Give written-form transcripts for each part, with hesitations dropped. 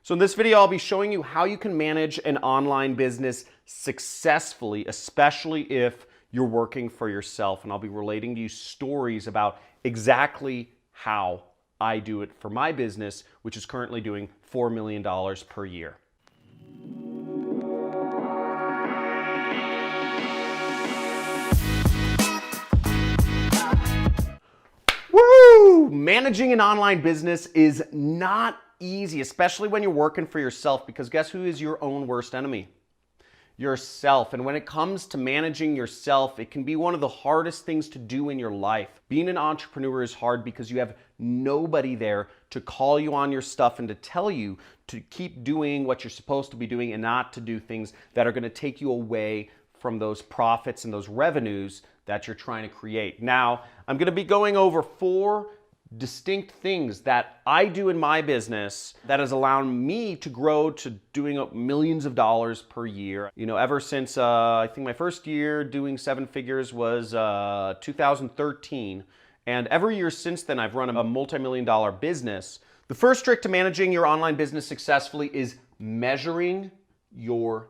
So in this video, I'll be showing you how you can manage an online business successfully, especially if you're working for yourself. And I'll be relating to you stories about exactly how I do it for my business, which is currently doing $4 million per year. Woo! Managing an online business is not easy, especially when you're working for yourself, because guess who is your own worst enemy? Yourself. And when it comes to managing yourself, it can be one of the hardest things to do in your life. Being an entrepreneur is hard because you have nobody there to call you on your stuff and to tell you to keep doing what you're supposed to be doing and not to do things that are going to take you away from those profits and those revenues that you're trying to create. Now, I'm going to be going over 4 distinct things that I do in my business that has allowed me to grow to doing millions of dollars per year. You know, ever since I think my first year doing 7 figures was 2013. And every year since then, I've run a multi-million-dollar business. The first trick to managing your online business successfully is measuring your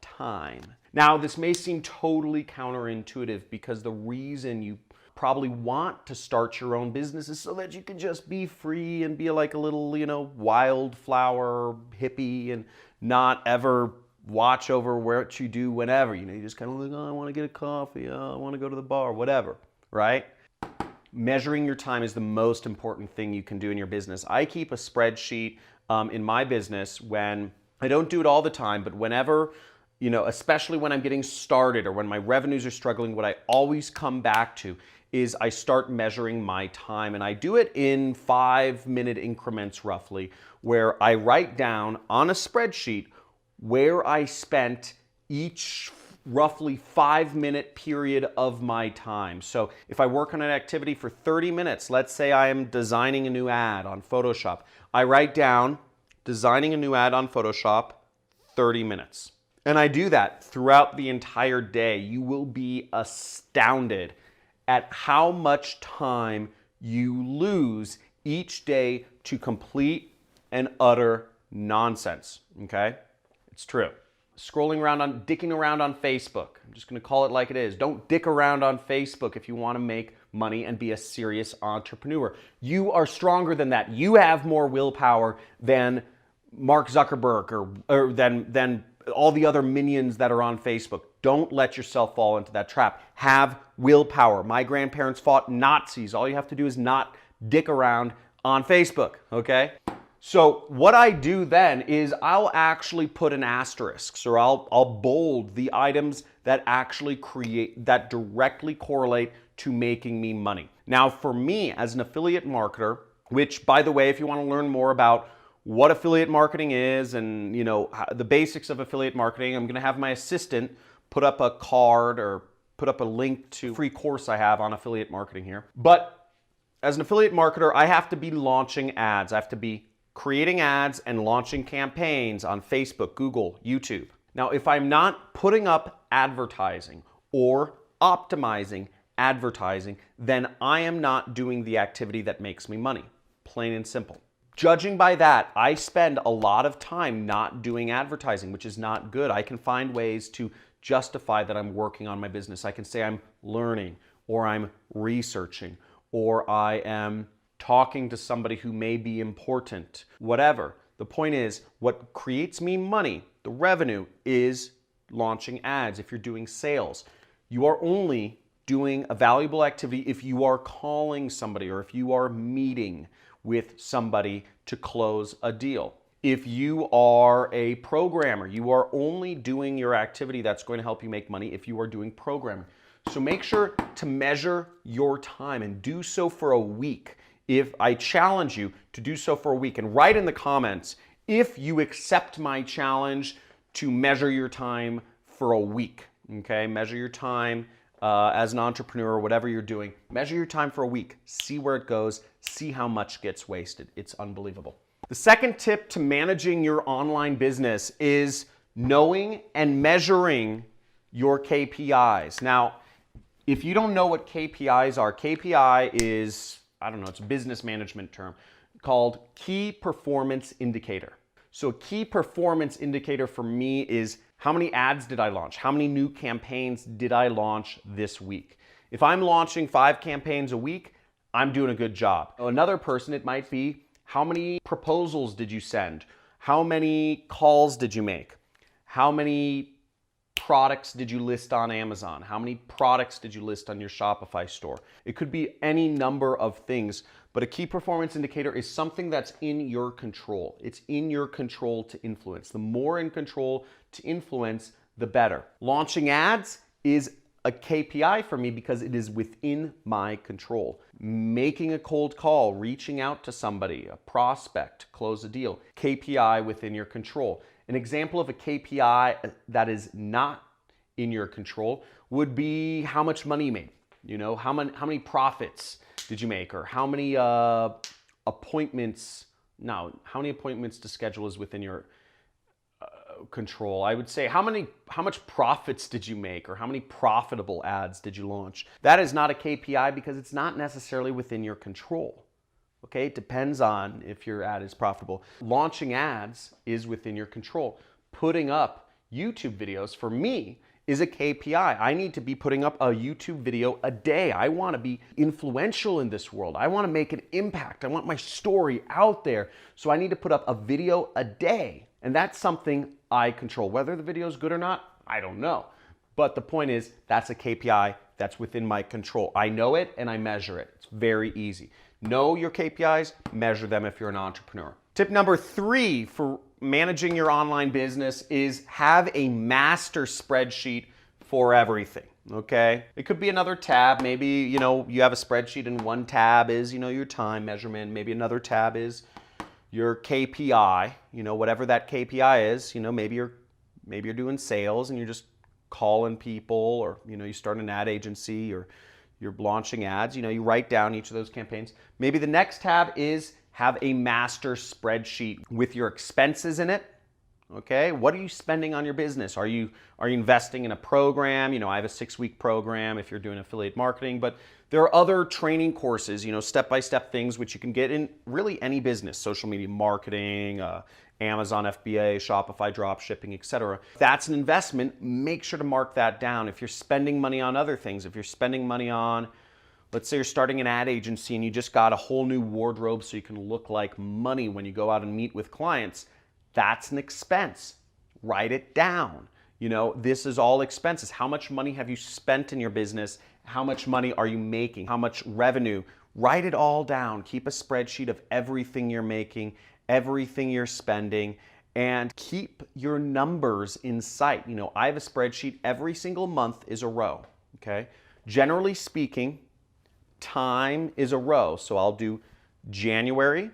time. Now, this may seem totally counterintuitive because the reason you probably want to start your own business is so that you can just be free and be like a little, wildflower hippie and not ever watch over what you do whenever. You just kind of like, oh, I want to get a coffee, oh, I want to go to the bar, whatever, right? Measuring your time is the most important thing you can do in your business. I keep a spreadsheet in my business when I don't do it all the time, but whenever, especially when I'm getting started or when my revenues are struggling, what I always come back to is I start measuring my time, and I do it in 5-minute increments roughly, where I write down on a spreadsheet where I spent each roughly 5-minute period of my time. So if I work on an activity for 30 minutes, let's say I am designing a new ad on Photoshop, I write down designing a new ad on Photoshop, 30 minutes. And I do that throughout the entire day. You will be astounded at how much time you lose each day to complete and utter nonsense, okay? It's true. Dicking around on Facebook. I'm just gonna call it like it is. Don't dick around on Facebook if you wanna make money and be a serious entrepreneur. You are stronger than that. You have more willpower than Mark Zuckerberg or than all the other minions that are on Facebook. Don't let yourself fall into that trap. Have willpower. My grandparents fought Nazis. All you have to do is not dick around on Facebook, okay? So what I do then is I'll actually put an asterisk, or I'll bold the items that that directly correlate to making me money. Now for me as an affiliate marketer, which by the way, if you want to learn more about what affiliate marketing is and the basics of affiliate marketing, I'm going to have my assistant put up a card or put up a link to a free course I have on affiliate marketing here. But as an affiliate marketer, I have to be launching ads. I have to be creating ads and launching campaigns on Facebook, Google, YouTube. Now, if I'm not putting up advertising or optimizing advertising, then I am not doing the activity that makes me money, plain and simple. Judging by that, I spend a lot of time not doing advertising, which is not good. I can find ways to justify that I'm working on my business. I can say I'm learning, or I'm researching, or I am talking to somebody who may be important, whatever. The point is, what creates me money, the revenue, is launching ads. If you're doing sales, you are only doing a valuable activity if you are calling somebody or if you are meeting with somebody to close a deal. If you are a programmer, you are only doing your activity that's going to help you make money if you are doing programming. So make sure to measure your time and do so for a week. If I challenge you to do so for a week, and write in the comments if you accept my challenge to measure your time for a week, okay? Measure your time as an entrepreneur or whatever you're doing. Measure your time for a week. See where it goes. See how much gets wasted. It's unbelievable. The second tip to managing your online business is knowing and measuring your KPIs. Now, if you don't know what KPIs are, KPI is, it's a business management term called Key Performance Indicator. So a key performance indicator for me is how many ads did I launch? How many new campaigns did I launch this week? If I'm launching 5 campaigns a week, I'm doing a good job. Another person, it might be, how many proposals did you send? How many calls did you make? How many products did you list on Amazon? How many products did you list on your Shopify store? It could be any number of things, but a key performance indicator is something that's in your control. It's in your control to influence. The more in control to influence, the better. Launching ads is a KPI for me because it is within my control. Making a cold call, reaching out to somebody, a prospect, close a deal, KPI within your control. An example of a KPI that is not in your control would be how much money you made. You know, how many profits did you make, or how many appointments? No, how many appointments to schedule is within your control. I would say how much profits did you make, or how many profitable ads did you launch? That is not a KPI because it's not necessarily within your control. Okay, it depends on if your ad is profitable. Launching ads is within your control. Putting up YouTube videos for me is a KPI. I need to be putting up a YouTube video a day. I want to be influential in this world. I want to make an impact. I want my story out there. So I need to put up a video a day. And that's something I control. Whether the video is good or not, I don't know. But the point is, that's a KPI that's within my control. I know it and I measure it. It's very easy. Know your KPIs, measure them if you're an entrepreneur. Tip number 3 for managing your online business is have a master spreadsheet for everything, okay? It could be another tab. Maybe, you have a spreadsheet and one tab is, your time measurement. Maybe another tab is your KPI, whatever that KPI is. Maybe you're doing sales and you're just calling people, or, you start an ad agency, or you're launching ads, you write down each of those campaigns. Maybe the next tab is have a master spreadsheet with your expenses in it. Okay, what are you spending on your business? Are you investing in a program? I have a 6-week program if you're doing affiliate marketing, but there are other training courses, step-by-step things which you can get in really any business, social media marketing, Amazon FBA, Shopify dropshipping, etc. If that's an investment, make sure to mark that down. If you're spending money on other things, if you're spending money on, let's say you're starting an ad agency and you just got a whole new wardrobe so you can look like money when you go out and meet with clients, that's an expense. Write it down. This is all expenses. How much money have you spent in your business? How much money are you making? How much revenue? Write it all down. Keep a spreadsheet of everything you're making, everything you're spending, and keep your numbers in sight. I have a spreadsheet. Every single month is a row, okay? Generally speaking, time is a row. So I'll do January,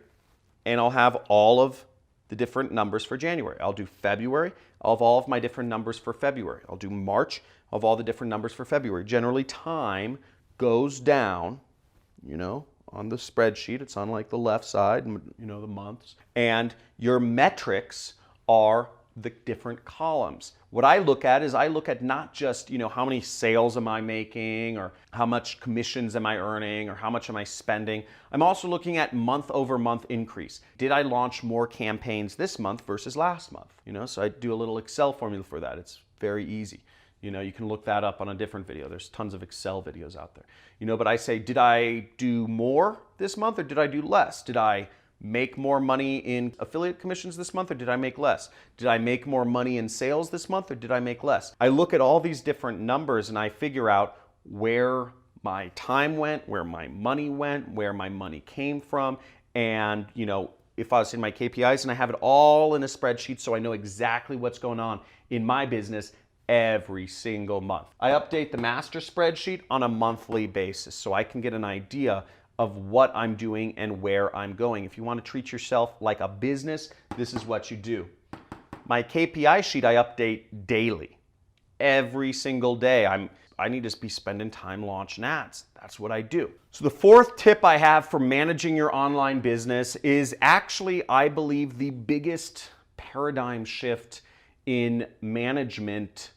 and I'll have all of the different numbers for January. I'll do February. I'll have all of my different numbers for February. I'll do March. I'll have all the different numbers for February. Generally, time goes down, on the spreadsheet. It's on like the left side, the months. And your metrics are the different columns. What I look at is not just, how many sales am I making, or how much commissions am I earning, or how much am I spending. I'm also looking at month over month increase. Did I launch more campaigns this month versus last month? So I do a little Excel formula for that. It's very easy. You can look that up on a different video. There's tons of Excel videos out there. But I say, did I do more this month or did I do less? Did I make more money in affiliate commissions this month or did I make less? Did I make more money in sales this month or did I make less? I look at all these different numbers and I figure out where my time went, where my money went, where my money came from, and if I was in my KPIs, and I have it all in a spreadsheet so I know exactly what's going on in my business every single month. I update the master spreadsheet on a monthly basis so I can get an idea of what I'm doing and where I'm going. If you want to treat yourself like a business, this is what you do. My KPI sheet I update daily. Every single day I need to be spending time launching ads. That's what I do. So the 4th tip I have for managing your online business is actually, I believe, the biggest paradigm shift in management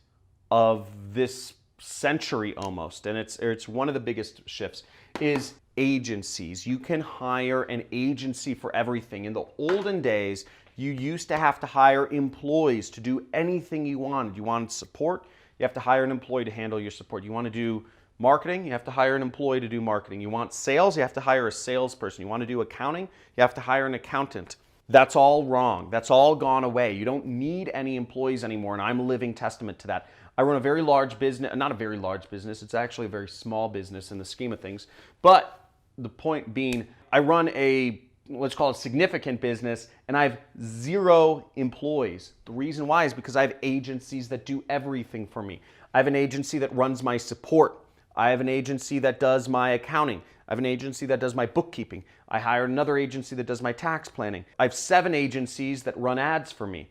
of this century almost, and it's one of the biggest shifts, is agencies. You can hire an agency for everything. In the olden days, You used to have to hire employees to do anything you wanted. You wanted support, you have to hire an employee to handle your support. You want to do marketing, you have to hire an employee to do marketing. You want sales, you have to hire a salesperson. You want to do accounting, you have to hire an accountant. That's all wrong. That's all gone away. You don't need any employees anymore, and I'm a living testament to that. I run a very large business, not a very large business, it's actually a very small business in the scheme of things. But the point being, I run a, let's call it significant business, and I have 0 employees. The reason why is because I have agencies that do everything for me. I have an agency that runs my support. I have an agency that does my accounting. I have an agency that does my bookkeeping. I hire another agency that does my tax planning. I have 7 agencies that run ads for me.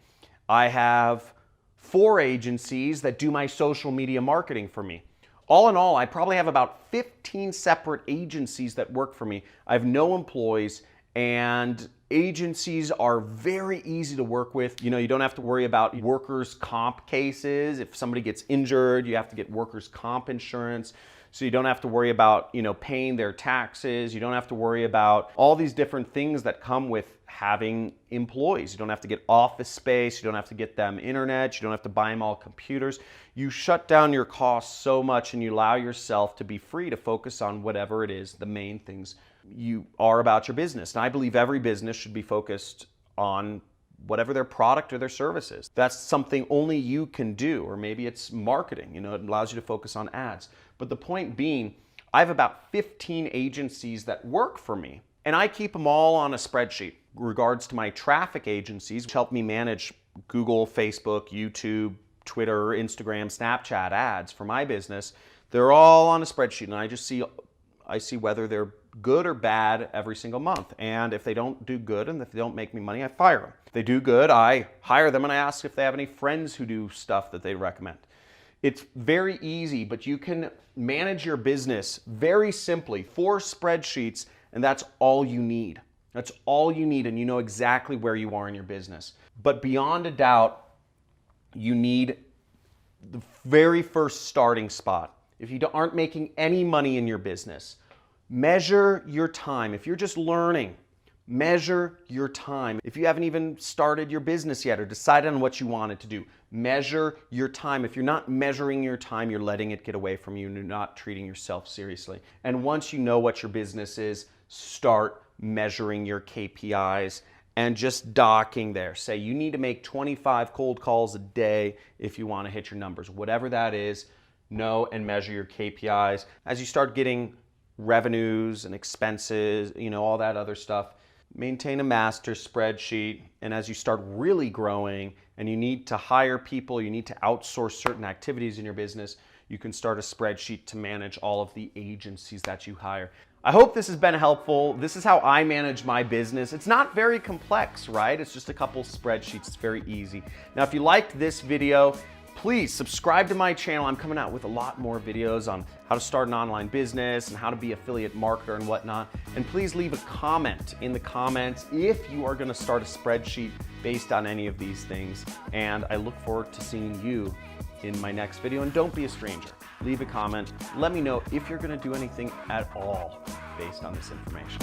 I have 4 agencies that do my social media marketing for me. All in all, I probably have about 15 separate agencies that work for me. I have no employees, and agencies are very easy to work with. You know, you don't have to worry about workers' comp cases. If somebody gets injured, you have to get workers' comp insurance. So you don't have to worry about, paying their taxes. You don't have to worry about all these different things that come with having employees. You don't have to get office space. You don't have to get them internet. You don't have to buy them all computers. You shut down your costs so much, and you allow yourself to be free to focus on whatever it is, the main things you are about your business. And I believe every business should be focused on whatever their product or their service is. That's something only you can do, or maybe it's marketing. It allows you to focus on ads. But the point being, I have about 15 agencies that work for me, and I keep them all on a spreadsheet. In regards to my traffic agencies, which help me manage Google, Facebook, YouTube, Twitter, Instagram, Snapchat ads for my business, they're all on a spreadsheet, and I see whether they're good or bad every single month. And if they don't do good and if they don't make me money, I fire them. If they do good, I hire them and I ask if they have any friends who do stuff that they recommend. It's very easy, but you can manage your business very simply, 4 spreadsheets, and that's all you need. That's all you need, and you know exactly where you are in your business. But beyond a doubt, you need the very first starting spot. If you aren't making any money in your business, measure your time. If you're just learning, measure your time. If you haven't even started your business yet or decided on what you wanted to do, measure your time. If you're not measuring your time, you're letting it get away from you and you're not treating yourself seriously. And once you know what your business is, start measuring your KPIs and just docking there. Say you need to make 25 cold calls a day if you want to hit your numbers. Whatever that is, know and measure your KPIs. As you start getting revenues and expenses, all that other stuff, maintain a master spreadsheet. And as you start really growing and you need to hire people, you need to outsource certain activities in your business, you can start a spreadsheet to manage all of the agencies that you hire. I hope this has been helpful. This is how I manage my business. It's not very complex, right? It's just a couple spreadsheets. It's very easy. Now, if you liked this video, please subscribe to my channel. I'm coming out with a lot more videos on how to start an online business and how to be an affiliate marketer and whatnot. And please leave a comment in the comments if you are going to start a spreadsheet based on any of these things. And I look forward to seeing you in my next video. And don't be a stranger. Leave a comment. Let me know if you're going to do anything at all based on this information.